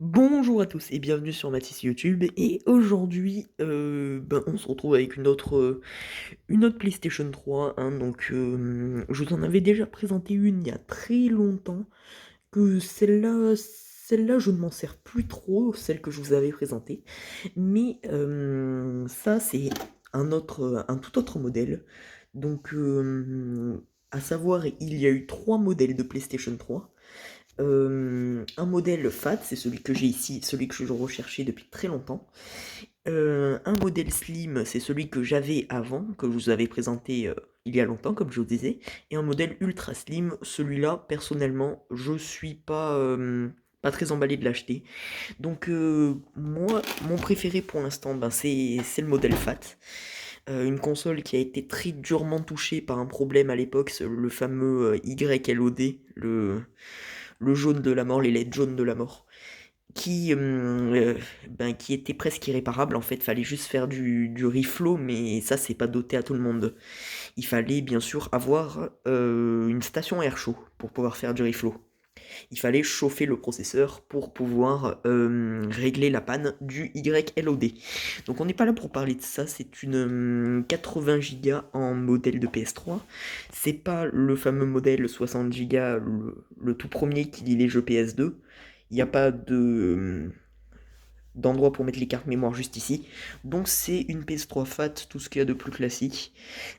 Bonjour à tous et bienvenue sur Mathis YouTube et aujourd'hui on se retrouve avec une autre PlayStation 3 hein, je vous en avais déjà présenté une il y a très longtemps que celle-là je ne m'en sers plus trop, celle que je vous avais présentée, mais ça c'est un tout autre modèle. donc à savoir, il y a eu trois modèles de PlayStation 3. Un modèle FAT, c'est celui que j'ai ici, celui que je recherchais depuis très longtemps. Un modèle Slim, c'est celui que j'avais avant, que je vous avais présenté il y a longtemps, comme je vous disais. Et un modèle Ultra Slim, celui-là, personnellement, je suis pas très emballé de l'acheter. Moi, mon préféré pour l'instant, c'est le modèle FAT. Une console qui a été très durement touchée par un problème à l'époque, le fameux YLOD, le jaune de la mort, les LED jaunes de la mort, qui était presque irréparable. En fait, fallait juste faire du reflow, mais ça, c'est pas doté à tout le monde. Il fallait bien sûr avoir une station air chaud pour pouvoir faire du reflow. Il fallait chauffer le processeur pour pouvoir régler la panne du YLOD. Donc on n'est pas là pour parler de ça, c'est une 80 Go en modèle de PS3. C'est pas le fameux modèle 60 Go, le tout premier qui lit les jeux PS2. Il n'y a pas d'endroit pour mettre les cartes mémoire juste ici. Donc c'est une PS3 FAT, tout ce qu'il y a de plus classique,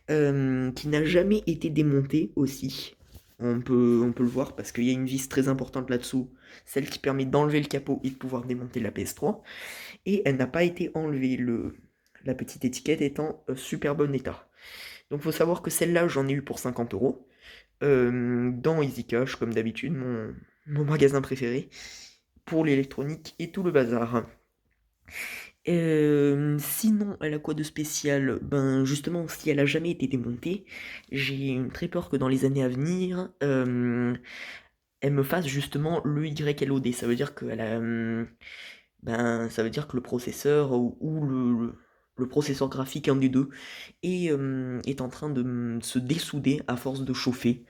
qui n'a jamais été démontée aussi. On peut le voir parce qu'il y a une vis très importante là-dessous, celle qui permet d'enlever le capot et de pouvoir démonter la PS3. Et elle n'a pas été enlevée, la petite étiquette étant super bon état. Donc faut savoir que celle-là, j'en ai eu pour 50 € dans Easy Cash, comme d'habitude, mon magasin préféré, pour l'électronique et tout le bazar. Sinon, elle a quoi de spécial? Ben, justement, si elle a jamais été démontée, j'ai très peur que dans les années à venir, elle me fasse justement le YLOD. Ça veut dire ça veut dire que le processeur ou le processeur graphique, un des deux, est en train de se dessouder à force de chauffer.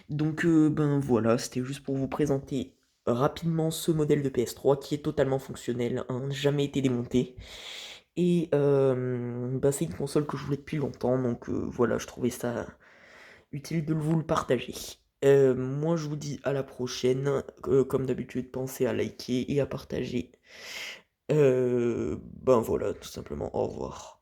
Ben voilà, c'était juste pour vous présenter rapidement ce modèle de PS3 qui est totalement fonctionnel, hein, jamais été démonté. Et c'est une console que je voulais depuis longtemps, voilà, je trouvais ça utile de vous le partager. Moi je vous dis à la prochaine, comme d'habitude pensez à liker et à partager. Ben voilà, tout simplement, au revoir.